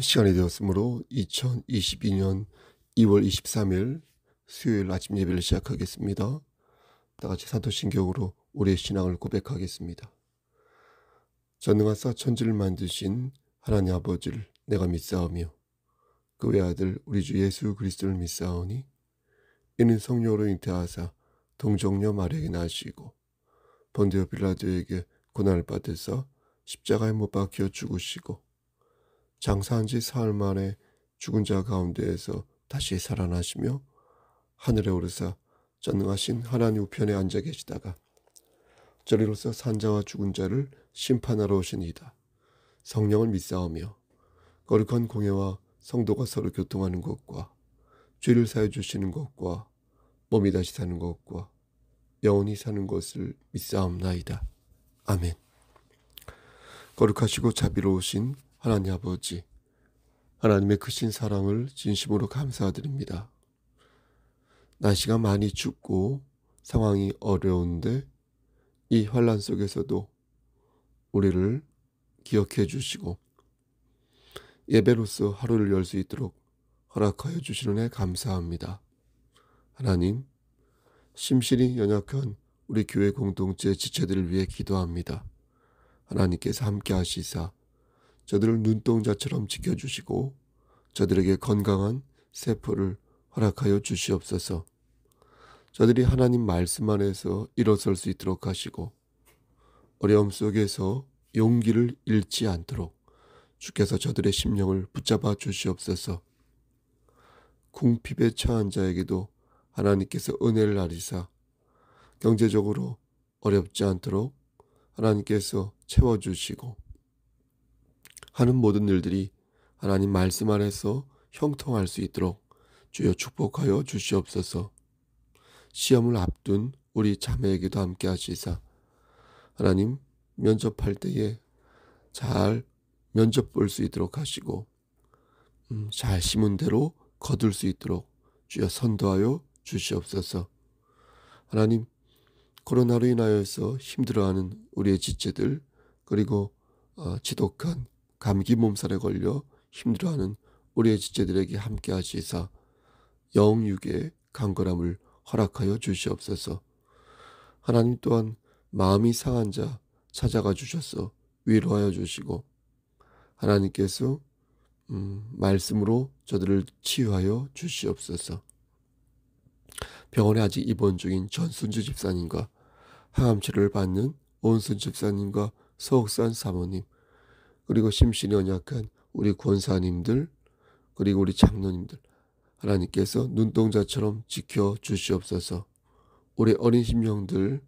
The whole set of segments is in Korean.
시간이 되었으므로 2022년 2월 23일 수요일 아침 예배를 시작하겠습니다. 다같이 사도신경으로 우리의 신앙을 고백하겠습니다. 전능하사 천지를 만드신 하나님 아버지를 내가 믿사오며 그 외아들 우리 주 예수 그리스도를 믿사오니 이는 성령으로 잉태하사 동정녀 마리아에게 나시고 본디오 빌라도에게 고난을 받으사 십자가에 못 박혀 죽으시고 장사한 지 사흘 만에 죽은 자 가운데에서 다시 살아나시며 하늘에 오르사 전능하신 하나님 우편에 앉아 계시다가 저리로서 산자와 죽은 자를 심판하러 오시니이다. 성령을 믿사오며 거룩한 공예와 성도가 서로 교통하는 것과 죄를 사해 주시는 것과 몸이 다시 사는 것과 영원히 사는 것을 믿사옵나이다. 아멘. 거룩하시고 자비로우신 하나님 아버지, 하나님의 크신 사랑을 진심으로 감사드립니다. 날씨가 많이 춥고 상황이 어려운데 이 환난 속에서도 우리를 기억해 주시고 예배로서 하루를 열 수 있도록 허락하여 주시는 애 감사합니다. 하나님, 심신이 연약한 우리 교회 공동체 지체들을 위해 기도합니다. 하나님께서 함께 하시사 저들을 눈동자처럼 지켜주시고 저들에게 건강한 세포를 허락하여 주시옵소서. 저들이 하나님 말씀 안에서 일어설 수 있도록 하시고 어려움 속에서 용기를 잃지 않도록 주께서 저들의 심령을 붙잡아 주시옵소서. 궁핍에 처한 자에게도 하나님께서 은혜를 나리사 경제적으로 어렵지 않도록 하나님께서 채워주시고 하는 모든 일들이 하나님 말씀 안에서 형통할 수 있도록 주여 축복하여 주시옵소서. 시험을 앞둔 우리 자매에게도 함께 하시사 하나님 면접할 때에 잘 면접 볼 수 있도록 하시고 잘 심은 대로 거둘 수 있도록 주여 선도하여 주시옵소서. 하나님, 코로나로 인하여서 힘들어하는 우리의 지체들, 그리고 지독한 감기 몸살에 걸려 힘들어하는 우리의 지체들에게 함께 하시사 영육의 강건함을 허락하여 주시옵소서. 하나님 또한 마음이 상한 자 찾아가 주셔서 위로하여 주시고 하나님께서 말씀으로 저들을 치유하여 주시옵소서. 병원에 아직 입원 중인 전순주 집사님과 항암치료를 받는 온순 집사님과 서옥산 사모님, 그리고 심신이 연약한 우리 권사님들, 그리고 우리 장로님들, 하나님께서 눈동자처럼 지켜 주시옵소서. 우리 어린 심령들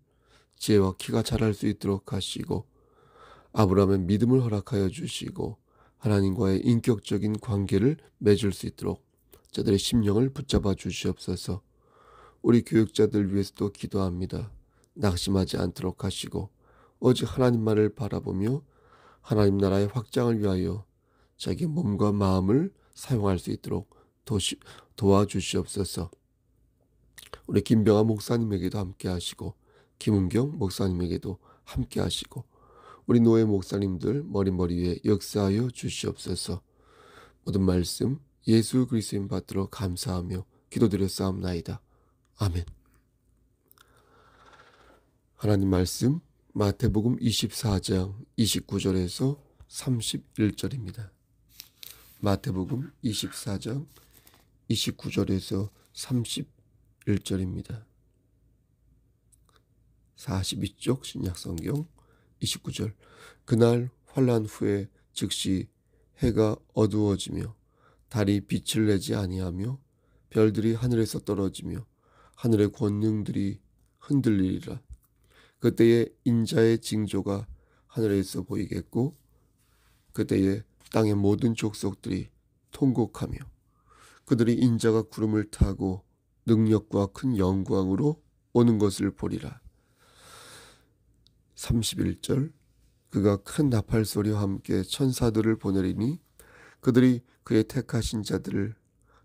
지혜와 키가 자랄 수 있도록 하시고 아브라함의 믿음을 허락하여 주시고 하나님과의 인격적인 관계를 맺을 수 있도록 저들의 심령을 붙잡아 주시옵소서. 우리 교육자들 위해서도 기도합니다. 낙심하지 않도록 하시고 오직 하나님만을 바라보며 하나님 나라의 확장을 위하여 자기 몸과 마음을 사용할 수 있도록 도와주시옵소서. 우리 김병아 목사님에게도 함께 하시고 김은경 목사님에게도 함께 하시고 우리 노예 목사님들 머리 위에 역사하여 주시옵소서. 모든 말씀 예수 그리스도인 받들어 감사하며 기도드렸사옵나이다. 아멘. 하나님 말씀 마태복음 24장 29절에서 31절입니다. 마태복음 24장 29절에서 31절입니다. 42쪽 신약성경 29절. 그날 환난 후에 즉시 해가 어두워지며 달이 빛을 내지 아니하며 별들이 하늘에서 떨어지며 하늘의 권능들이 흔들리리라. 그때에 인자의 징조가 하늘에서 보이겠고 그때에 땅의 모든 족속들이 통곡하며 그들이 인자가 구름을 타고 능력과 큰 영광으로 오는 것을 보리라. 31절. 그가 큰 나팔 소리와 함께 천사들을 보내리니 그들이 그의 택하신 자들을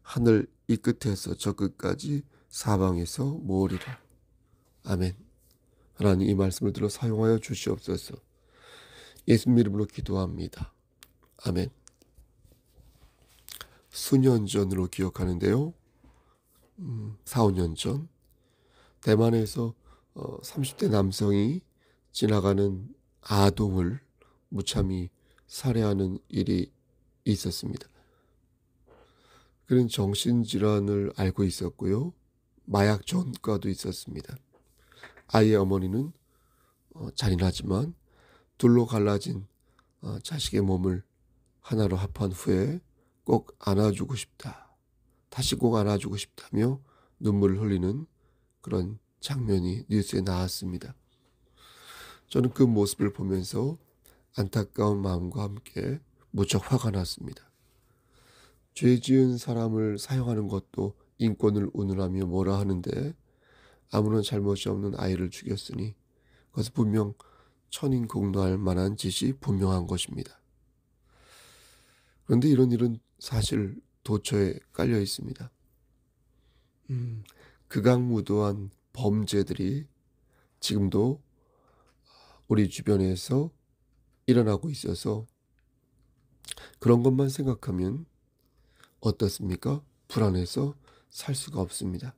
하늘 이 끝에서 저 끝까지 사방에서 모으리라. 아멘. 하나님 이 말씀을 들어 사용하여 주시옵소서. 예수님 이름으로 기도합니다. 아멘. 수년 전으로 기억하는데요. 4, 5년 전 대만에서 30대 남성이 지나가는 아동을 무참히 살해하는 일이 있었습니다. 그는 정신질환을 앓고 있었고요. 마약 전과도 있었습니다. 아이의 어머니는 잔인하지만 둘로 갈라진 자식의 몸을 하나로 합한 후에 꼭 안아주고 싶다. 다시 꼭 안아주고 싶다며 눈물을 흘리는 그런 장면이 뉴스에 나왔습니다. 저는 그 모습을 보면서 안타까운 마음과 함께 무척 화가 났습니다. 죄 지은 사람을 사형하는 것도 인권을 운운하며 뭐라 하는데 아무런 잘못이 없는 아이를 죽였으니 그것은 분명 천인공노할 만한 짓이 분명한 것입니다. 그런데 이런 일은 사실 도처에 깔려 있습니다. 극악무도한 범죄들이 지금도 우리 주변에서 일어나고 있어서 그런 것만 생각하면 어떻습니까? 불안해서 살 수가 없습니다.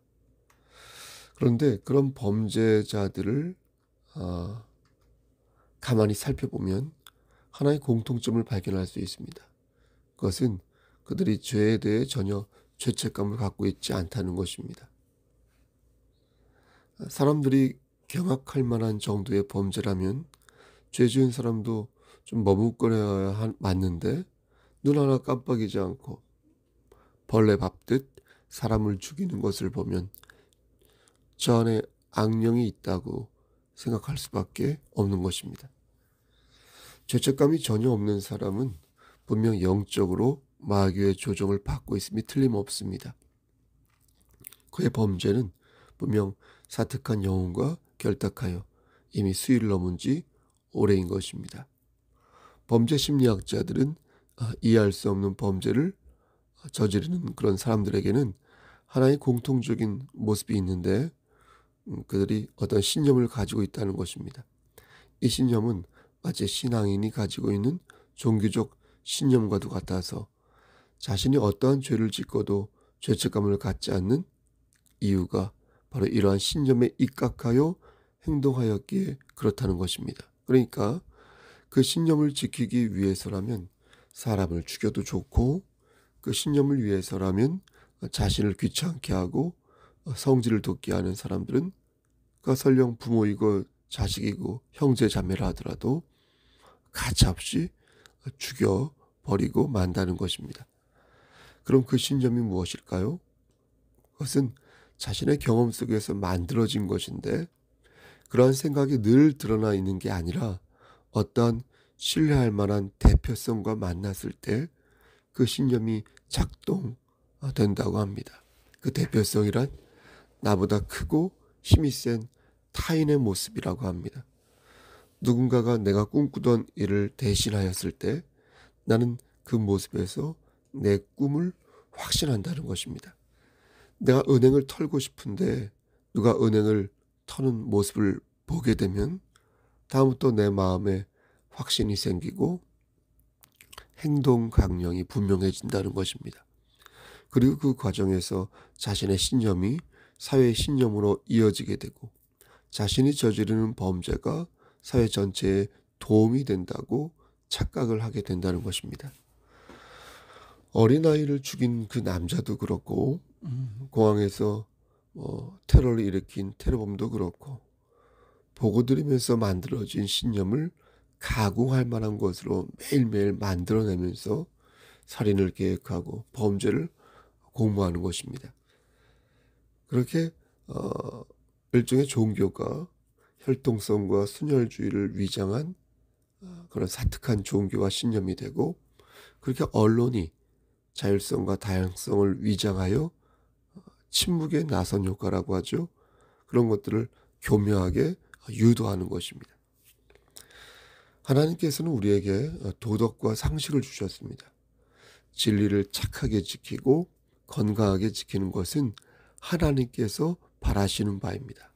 그런데 그런 범죄자들을 가만히 살펴보면 하나의 공통점을 발견할 수 있습니다. 그것은 그들이 죄에 대해 전혀 죄책감을 갖고 있지 않다는 것입니다. 사람들이 경악할 만한 정도의 범죄라면 죄 지은 사람도 좀 머뭇거려야 맞는데 눈 하나 깜빡이지 않고 벌레 밟듯 사람을 죽이는 것을 보면 저 안에 악령이 있다고 생각할 수밖에 없는 것입니다. 죄책감이 전혀 없는 사람은 분명 영적으로 마귀의 조종을 받고 있음이 틀림없습니다. 그의 범죄는 분명 사특한 영혼과 결탁하여 이미 수위를 넘은 지 오래인 것입니다. 범죄 심리학자들은 이해할 수 없는 범죄를 저지르는 그런 사람들에게는 하나의 공통적인 모습이 있는데 그들이 어떤 신념을 가지고 있다는 것입니다. 이 신념은 마치 신앙인이 가지고 있는 종교적 신념과도 같아서 자신이 어떠한 죄를 짓고도 죄책감을 갖지 않는 이유가 바로 이러한 신념에 입각하여 행동하였기에 그렇다는 것입니다. 그러니까 그 신념을 지키기 위해서라면 사람을 죽여도 좋고 그 신념을 위해서라면 자신을 귀찮게 하고 성질을 돋게 하는 사람들은 그 설령 부모이고 자식이고 형제 자매라 하더라도 가차없이 죽여버리고 만다는 것입니다. 그럼 그 신념이 무엇일까요? 그것은 자신의 경험 속에서 만들어진 것인데 그러한 생각이 늘 드러나 있는 게 아니라 어떠한 신뢰할 만한 대표성과 만났을 때 그 신념이 작동된다고 합니다. 그 대표성이란 나보다 크고 힘이 센 타인의 모습이라고 합니다. 누군가가 내가 꿈꾸던 일을 대신하였을 때 나는 그 모습에서 내 꿈을 확신한다는 것입니다. 내가 은행을 털고 싶은데 누가 은행을 터는 모습을 보게 되면 다음부터 내 마음에 확신이 생기고 행동 강령이 분명해진다는 것입니다. 그리고 그 과정에서 자신의 신념이 사회의 신념으로 이어지게 되고 자신이 저지르는 범죄가 사회 전체에 도움이 된다고 착각을 하게 된다는 것입니다. 어린아이를 죽인 그 남자도 그렇고 공항에서 테러를 일으킨 테러범도 그렇고 보고 들으면서 만들어진 신념을 가공할 만한 것으로 매일매일 만들어내면서 살인을 계획하고 범죄를 공모하는 것입니다. 그렇게 일종의 종교가 혈통성과 순혈주의를 위장한 그런 사특한 종교와 신념이 되고 그렇게 언론이 자율성과 다양성을 위장하여 침묵의 나선 효과라고 하죠. 그런 것들을 교묘하게 유도하는 것입니다. 하나님께서는 우리에게 도덕과 상식을 주셨습니다. 진리를 착하게 지키고 건강하게 지키는 것은 하나님께서 바라시는 바입니다.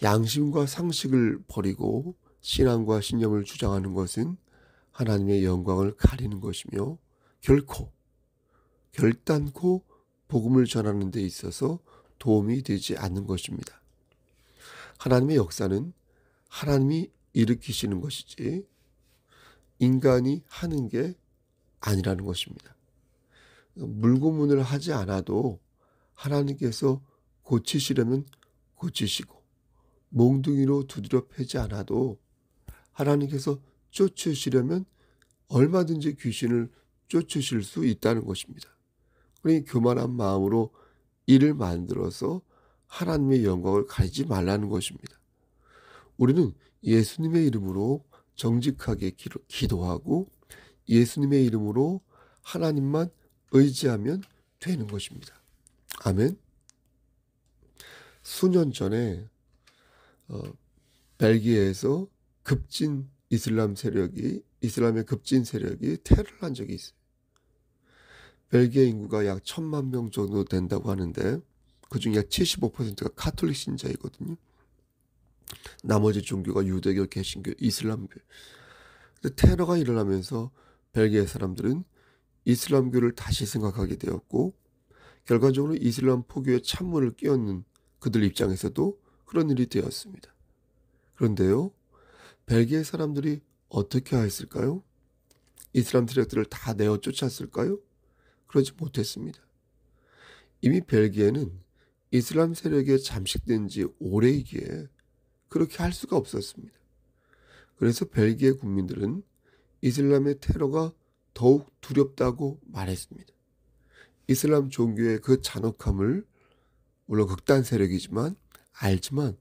양심과 상식을 버리고 신앙과 신념을 주장하는 것은 하나님의 영광을 가리는 것이며 결코 결단코 복음을 전하는 데 있어서 도움이 되지 않는 것입니다. 하나님의 역사는 하나님이 일으키시는 것이지 인간이 하는 게 아니라는 것입니다. 물고문을 하지 않아도 하나님께서 고치시려면 고치시고, 몽둥이로 두드려 패지 않아도 하나님께서 쫓으시려면 얼마든지 귀신을 쫓으실 수 있다는 것입니다. 그러니 교만한 마음으로 일을 만들어서 하나님의 영광을 가리지 말라는 것입니다. 우리는 예수님의 이름으로 정직하게 기도하고 예수님의 이름으로 하나님만 의지하면 되는 것입니다. 아멘. 수년 전에 벨기에에서 이슬람의 급진 세력이 테러를 한 적이 있어요. 벨기에 인구가 약 1,000만 명 정도 된다고 하는데 그중 약 75%가 카톨릭 신자이거든요. 나머지 종교가 유대교, 개신교, 이슬람교. 테러가 일어나면서 벨기에 사람들은 이슬람교를 다시 생각하게 되었고, 결과적으로 이슬람 포교에 찬물을 끼얹는 그들 입장에서도 그런 일이 되었습니다. 그런데요, 벨기에 사람들이 어떻게 하였을까요? 이슬람 세력들을 다 내어 쫓았을까요? 그러지 못했습니다. 이미 벨기에는 이슬람 세력에 잠식된 지 오래이기에 그렇게 할 수가 없었습니다. 그래서 벨기에 국민들은 이슬람의 테러가 더욱 두렵다고 말했습니다. 이슬람 종교의 그 잔혹함을 물론 극단 세력이지만 알지만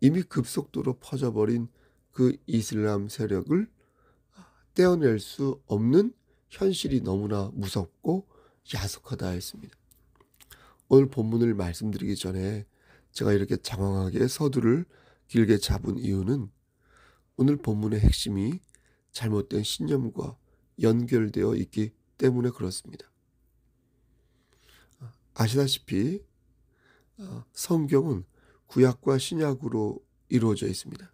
이미 급속도로 퍼져버린 그 이슬람 세력을 떼어낼 수 없는 현실이 너무나 무섭고 야속하다 했습니다. 오늘 본문을 말씀드리기 전에 제가 이렇게 장황하게 서두를 길게 잡은 이유는 오늘 본문의 핵심이 잘못된 신념과 연결되어 있기 때문에 그렇습니다. 아시다시피 성경은 구약과 신약으로 이루어져 있습니다.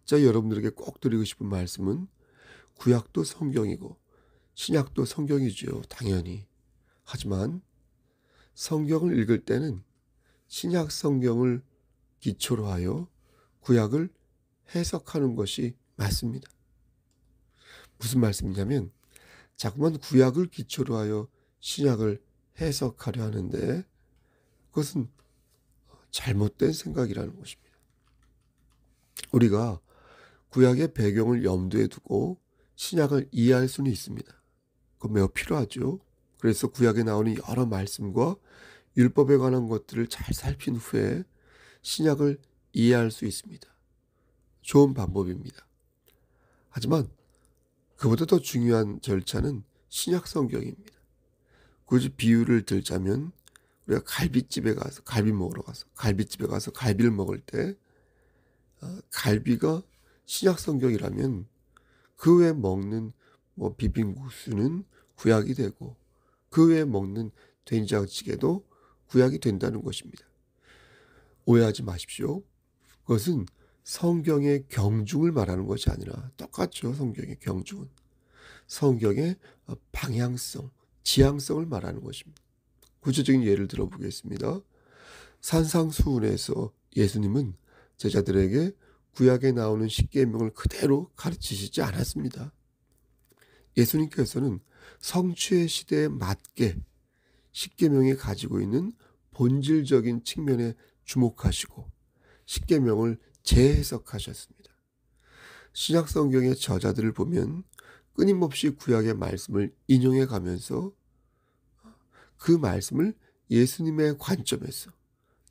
제가 여러분들에게 꼭 드리고 싶은 말씀은 구약도 성경이고 신약도 성경이지요. 당연히. 하지만 성경을 읽을 때는 신약 성경을 기초로 하여 구약을 해석하는 것이 맞습니다. 무슨 말씀이냐면 자꾸만 구약을 기초로 하여 신약을 해석하려 하는데 그것은 잘못된 생각이라는 것입니다. 우리가 구약의 배경을 염두에 두고 신약을 이해할 수는 있습니다. 그건 매우 필요하죠. 그래서 구약에 나오는 여러 말씀과 율법에 관한 것들을 잘 살핀 후에 신약을 이해할 수 있습니다. 좋은 방법입니다. 하지만 그보다 더 중요한 절차는 신약 성경입니다. 굳이 비유를 들자면 우리가 갈비집에 가서 갈비집에 가서 갈비를 먹을 때 갈비가 신약 성경이라면 그 외에 먹는 비빔국수는 구약이 되고 그 외에 먹는 된장찌개도 구약이 된다는 것입니다. 오해하지 마십시오. 그것은 성경의 경중을 말하는 것이 아니라 똑같죠. 성경의 경중은 성경의 방향성, 지향성을 말하는 것입니다. 구체적인 예를 들어보겠습니다. 산상수훈에서 예수님은 제자들에게 구약에 나오는 십계명을 그대로 가르치시지 않았습니다. 예수님께서는 성취의 시대에 맞게 십계명이 가지고 있는 본질적인 측면에 주목하시고 십계명을 재해석하셨습니다. 신약 성경의 저자들을 보면 끊임없이 구약의 말씀을 인용해 가면서 그 말씀을 예수님의 관점에서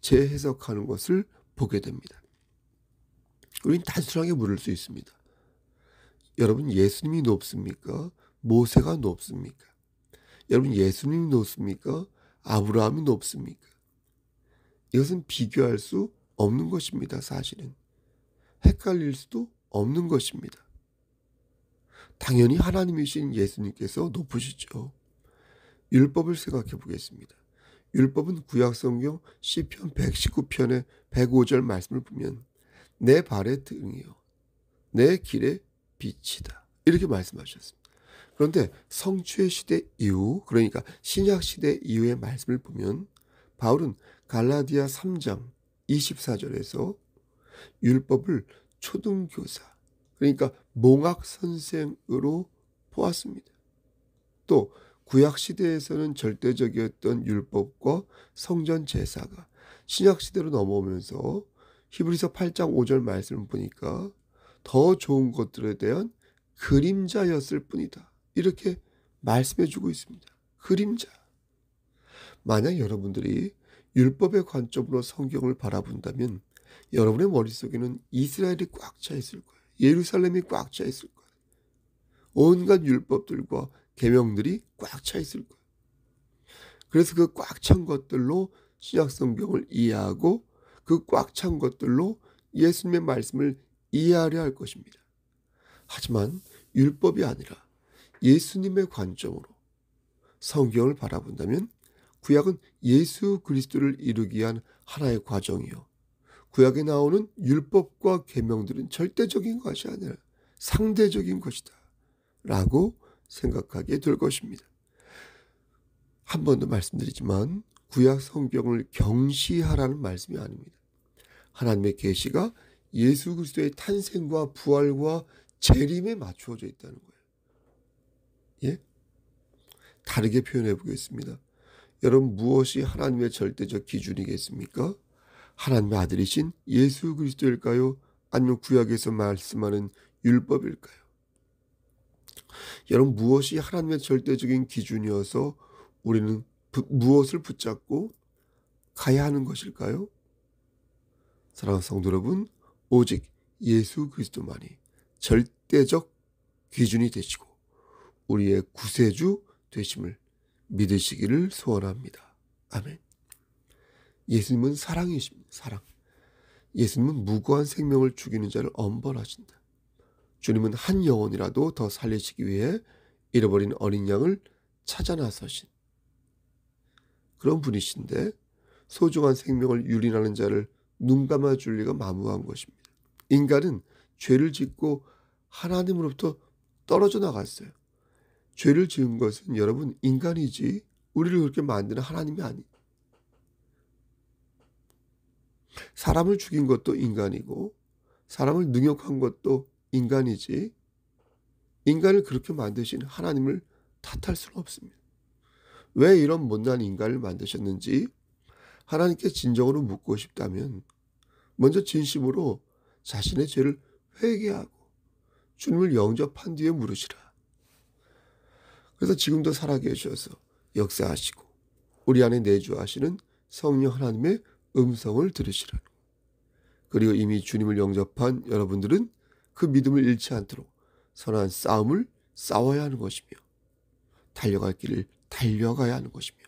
재해석하는 것을 보게 됩니다. 우리는 단순하게 물을 수 있습니다. 여러분, 예수님이 높습니까? 모세가 높습니까? 여러분, 예수님이 높습니까? 아브라함이 높습니까? 이것은 비교할 수 없는 것입니다. 사실은 헷갈릴 수도 없는 것입니다. 당연히 하나님이신 예수님께서 높으시죠. 율법을 생각해 보겠습니다. 율법은 구약성경 시편 119편의 105절 말씀을 보면 내 발의 등이요 내 길의 빛이다 이렇게 말씀하셨습니다. 그런데 성취의 시대 이후, 그러니까 신약 시대 이후의 말씀을 보면 바울은 갈라디아 3장 24절에서 율법을 초등교사, 그러니까 몽학 선생으로 보았습니다. 또 구약 시대에서는 절대적이었던 율법과 성전 제사가 신약 시대로 넘어오면서 히브리서 8장 5절 말씀을 보니까 더 좋은 것들에 대한 그림자였을 뿐이다. 이렇게 말씀해 주고 있습니다. 그림자. 만약 여러분들이 율법의 관점으로 성경을 바라본다면 여러분의 머릿속에는 이스라엘이 꽉 차 있을 거예요. 예루살렘이 꽉 차 있을 거예요. 온갖 율법들과 계명들이 꽉 차 있을 거예요. 그래서 그 꽉 찬 것들로 신약 성경을 이해하고 그 꽉 찬 것들로 예수님의 말씀을 이해하려 할 것입니다. 하지만 율법이 아니라 예수님의 관점으로 성경을 바라본다면 구약은 예수 그리스도를 이루기 위한 하나의 과정이요, 구약에 나오는 율법과 계명들은 절대적인 것이 아니라 상대적인 것이다 라고 생각하게 될 것입니다. 한 번 더 말씀드리지만 구약 성경을 경시하라는 말씀이 아닙니다. 하나님의 계시가 예수 그리스도의 탄생과 부활과 재림에 맞추어져 있다는 거예요. 예? 다르게 표현해 보겠습니다. 여러분, 무엇이 하나님의 절대적 기준이겠습니까? 하나님의 아들이신 예수 그리스도일까요? 아니면 구약에서 말씀하는 율법일까요? 여러분, 무엇이 하나님의 절대적인 기준이어서 우리는 무엇을 붙잡고 가야 하는 것일까요? 사랑하는 성도 여러분, 오직 예수 그리스도만이 절대적 기준이 되시고 우리의 구세주 되심을 믿으시기를 소원합니다. 아멘. 예수님은 사랑이십니다. 사랑. 예수님은 무고한 생명을 죽이는 자를 엄벌하신다. 주님은 한 영혼이라도 더 살리시기 위해 잃어버린 어린 양을 찾아 나서신 그런 분이신데 소중한 생명을 유린하는 자를 눈 감아줄 리가 만무한 것입니다. 인간은 죄를 짓고 하나님으로부터 떨어져 나갔어요. 죄를 지은 것은 여러분 인간이지 우리를 그렇게 만드는 하나님이 아니에요. 사람을 죽인 것도 인간이고 사람을 능욕한 것도 인간이지 인간을 그렇게 만드신 하나님을 탓할 수는 없습니다. 왜 이런 못난 인간을 만드셨는지 하나님께 진정으로 묻고 싶다면 먼저 진심으로 자신의 죄를 회개하고 주님을 영접한 뒤에 물으시라. 그래서 지금도 살아계셔서 역사하시고 우리 안에 내주하시는 성령 하나님의 음성을 들으시라는 거예요. 그리고 이미 주님을 영접한 여러분들은 그 믿음을 잃지 않도록 선한 싸움을 싸워야 하는 것이며 달려갈 길을 달려가야 하는 것이며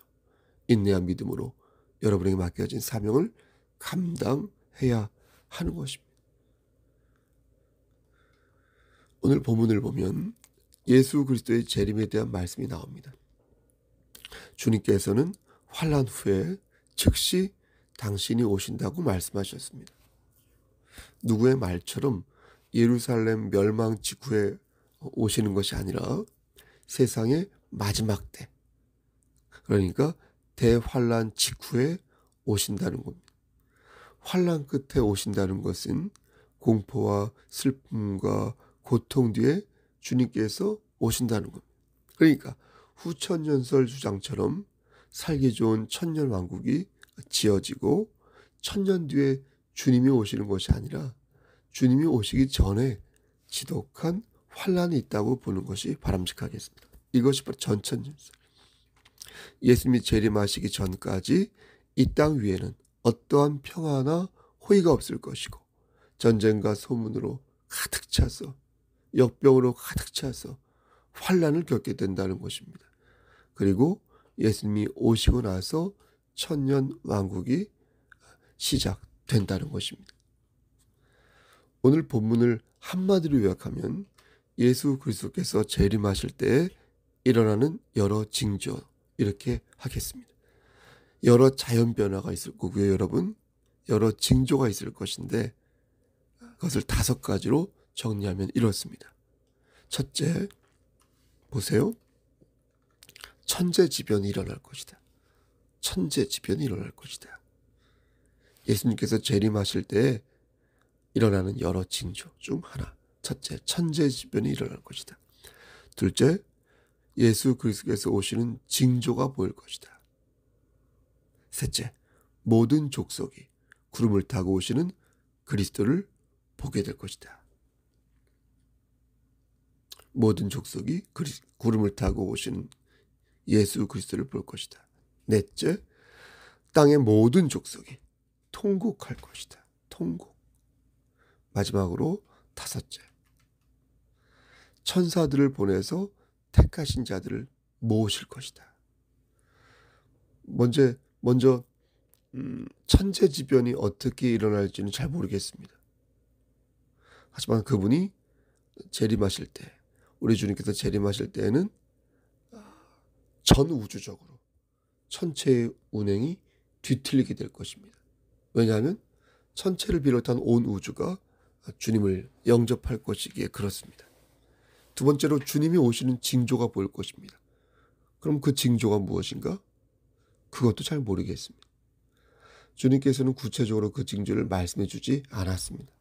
인내한 믿음으로 여러분에게 맡겨진 사명을 감당해야 하는 것입니다. 오늘 본문을 보면 예수 그리스도의 재림에 대한 말씀이 나옵니다. 주님께서는 환난 후에 즉시 당신이 오신다고 말씀하셨습니다. 누구의 말처럼 예루살렘 멸망 직후에 오시는 것이 아니라 세상의 마지막 때, 그러니까 대환난 직후에 오신다는 겁니다. 환난 끝에 오신다는 것은 공포와 슬픔과 고통 뒤에 주님께서 오신다는 겁니다. 그러니까 후천년설 주장처럼 살기 좋은 천년왕국이 지어지고 천년 뒤에 주님이 오시는 것이 아니라 주님이 오시기 전에 지독한 환난이 있다고 보는 것이 바람직하겠습니다. 이것이 바로 전천년설. 예수님이 재림하시기 전까지 이 땅 위에는 어떠한 평화나 호의가 없을 것이고 전쟁과 소문으로 가득 차서 역병으로 가득 차서 환난을 겪게 된다는 것입니다. 그리고 예수님이 오시고 나서 천년 왕국이 시작된다는 것입니다. 오늘 본문을 한마디로 요약하면 예수 그리스도께서 재림하실 때에 일어나는 여러 징조, 이렇게 하겠습니다. 여러 자연 변화가 있을 거고요, 여러분. 여러 징조가 있을 것인데 그것을 5가지로 정리하면 이렇습니다. 첫째, 보세요. 천재지변이 일어날 것이다. 천재지변이 일어날 것이다. 예수님께서 재림하실 때 일어나는 여러 징조 중 하나. 첫째, 천재지변이 일어날 것이다. 둘째, 예수 그리스도께서 오시는 징조가 보일 것이다. 셋째, 모든 족속이 구름을 타고 오시는 그리스도를 보게 될 것이다. 모든 족속이 구름을 타고 오시는 예수 그리스도를 볼 것이다. 넷째, 땅의 모든 족속이 통곡할 것이다. 통곡. 마지막으로 다섯째, 천사들을 보내서 택하신 자들을 모으실 것이다. 먼저 천재지변이 어떻게 일어날지는 잘 모르겠습니다. 하지만 그분이 재림하실 때, 우리 주님께서 재림하실 때에는 전 우주적으로 천체의 운행이 뒤틀리게 될 것입니다. 왜냐하면 천체를 비롯한 온 우주가 주님을 영접할 것이기에 그렇습니다. 두 번째로 주님이 오시는 징조가 보일 것입니다. 그럼 그 징조가 무엇인가? 그것도 잘 모르겠습니다. 주님께서는 구체적으로 그 징조를 말씀해 주지 않았습니다.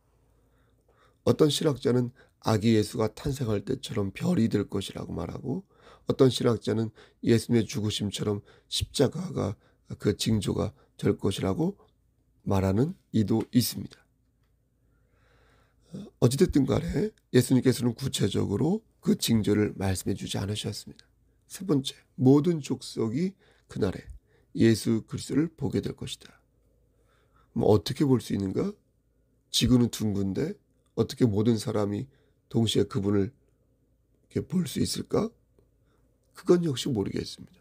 어떤 신학자는 아기 예수가 탄생할 때처럼 별이 될 것이라고 말하고, 어떤 신학자는 예수님의 죽으심처럼 십자가가 그 징조가 될 것이라고 말하는 이도 있습니다. 어찌됐든 간에 예수님께서는 구체적으로 그 징조를 말씀해 주지 않으셨습니다. 세 번째, 모든 족속이 그날에 예수 그리스도를 보게 될 것이다. 어떻게 볼 수 있는가? 지구는 둥근데 어떻게 모든 사람이 동시에 그분을 볼 수 있을까? 그건 역시 모르겠습니다.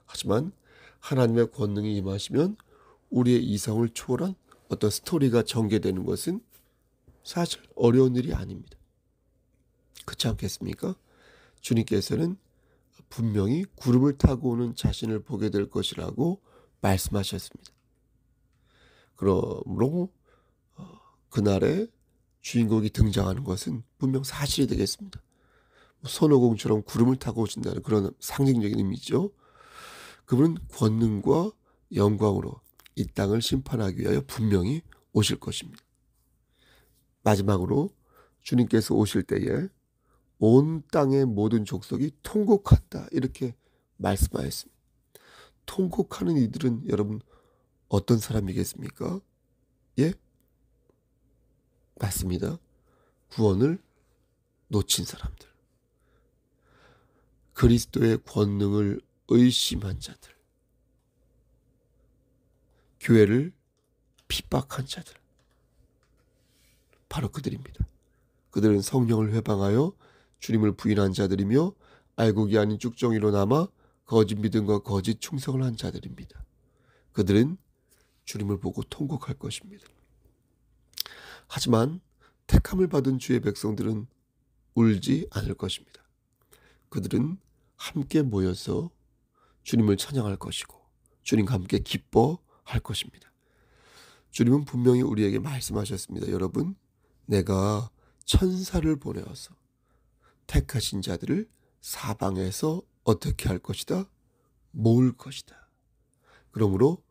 하지만 하나님의 권능이 임하시면 우리의 이성을 초월한 어떤 스토리가 전개되는 것은 사실 어려운 일이 아닙니다. 그렇지 않겠습니까? 주님께서는 분명히 구름을 타고 오는 자신을 보게 될 것이라고 말씀하셨습니다. 그러므로 그날에 주인공이 등장하는 것은 분명 사실이 되겠습니다. 손오공처럼 구름을 타고 오신다는 그런 상징적인 의미죠. 그분은 권능과 영광으로 이 땅을 심판하기 위하여 분명히 오실 것입니다. 마지막으로 주님께서 오실 때에 온 땅의 모든 족속이 통곡한다, 이렇게 말씀하였습니다. 통곡하는 이들은 여러분 어떤 사람이겠습니까? 예? 맞습니다. 구원을 놓친 사람들. 그리스도의 권능을 의심한 자들. 교회를 핍박한 자들. 바로 그들입니다. 그들은 성령을 회방하여 주님을 부인한 자들이며 알곡이 아닌 쭉정이로 남아 거짓 믿음과 거짓 충성을 한 자들입니다. 그들은 주님을 보고 통곡할 것입니다. 하지만 택함을 받은 주의 백성들은 울지 않을 것입니다. 그들은 함께 모여서 주님을 찬양할 것이고 주님과 함께 기뻐할 것입니다. 주님은 분명히 우리에게 말씀하셨습니다. 여러분, 내가 천사를 보내어서 택하신 자들을 사방에서 어떻게 할 것이다? 모을 것이다. 그러므로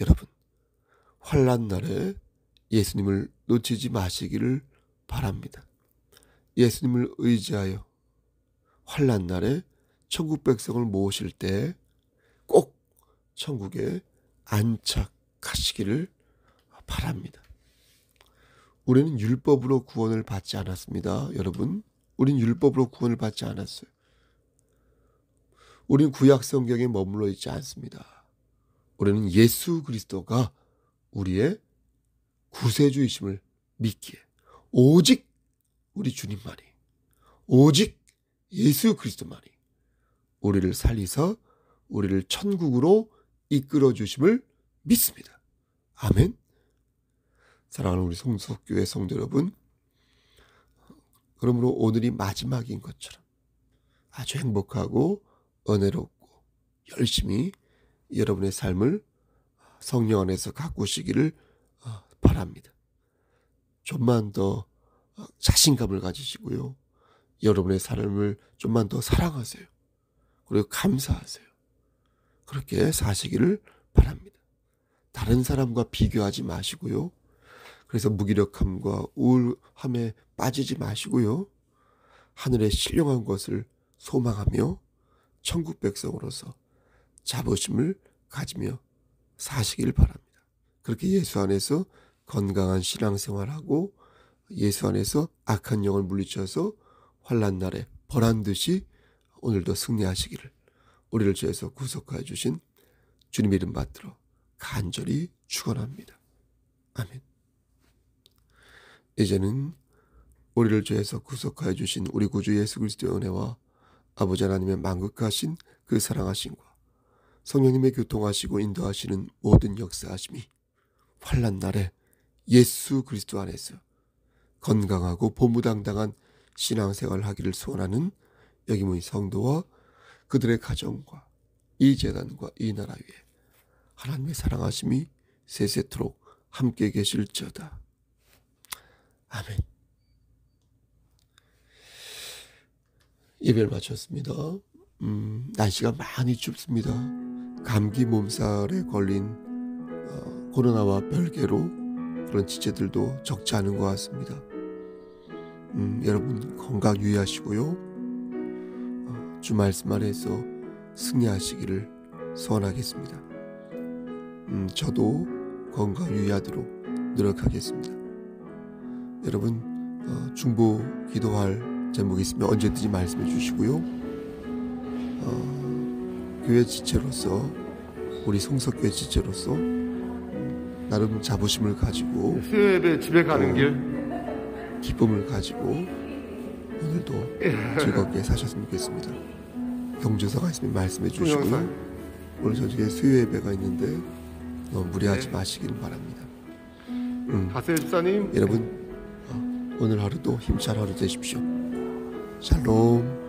여러분, 환난 날에 예수님을 놓치지 마시기를 바랍니다. 예수님을 의지하여 환난 날에 천국 백성을 모으실 때 꼭 천국에 안착하시기를 바랍니다. 우리는 율법으로 구원을 받지 않았습니다. 여러분, 우린 율법으로 구원을 받지 않았어요. 우린 구약 성경에 머물러 있지 않습니다. 우리는 예수 그리스도가 우리의 구세주이심을 믿기에 오직 우리 주님만이, 오직 예수 그리스도만이 우리를 살리사 우리를 천국으로 이끌어 주심을 믿습니다. 아멘. 사랑하는 우리 성석교회 성도 여러분, 그러므로 오늘이 마지막인 것처럼 아주 행복하고 은혜롭고 열심히 여러분의 삶을 성령 안에서 가꾸시기를 바랍니다. 좀만 더 자신감을 가지시고요. 여러분의 삶을 좀만 더 사랑하세요. 그리고 감사하세요. 그렇게 사시기를 바랍니다. 다른 사람과 비교하지 마시고요. 그래서 무기력함과 우울함에 빠지지 마시고요. 하늘의 신령한 것을 소망하며 천국 백성으로서 자부심을 가지며 사시길 바랍니다. 그렇게 예수 안에서 건강한 신앙생활하고 예수 안에서 악한 영을 물리쳐서 환난 날에 벌한 듯이 오늘도 승리하시기를 우리를 죄에서 구속하여 주신 주님 이름 받들어 간절히 축원합니다. 아멘. 이제는 우리를 죄에서 구속하여 주신 우리 구주 예수 그리스도의 은혜와 아버지 하나님의 만극하신 그 사랑하심과 성령님의 교통하시고 인도하시는 모든 역사하심이 환난 날에 예수 그리스도 안에서 건강하고 보무당당한 신앙생활을 하기를 소원하는 여기 모인 성도와 그들의 가정과 이 재단과 이 나라 위에 하나님의 사랑하심이 세세토록 함께 계실지어다. 아멘. 예배를 마쳤습니다. 날씨가 많이 춥습니다. 감기 몸살에 걸린 코로나와 별개로 그런 지체들도 적지 않은 것 같습니다. 여러분 건강 유의하시고요. 주 말씀 안에서 승리하시기를 소원하겠습니다. 저도 건강 유의하도록 노력하겠습니다. 여러분 중보 기도할 제목이 있으면 언제든지 말씀해 주시고요. 교회 지체로서 우리 성석교회 지체로서 나름 자부심을 가지고 수요예배 집에 가는 길 기쁨을 가지고 오늘도 즐겁게 사셨으면 좋겠습니다. 경주서가 있으면 말씀해 주시고요. 오늘 저녁에 수요 예배가 있는데 너무 무리하지 마시기를 바랍니다. 가세요 집사님. 여러분 오늘 하루도 힘찬 하루 되십시오. 샬롬.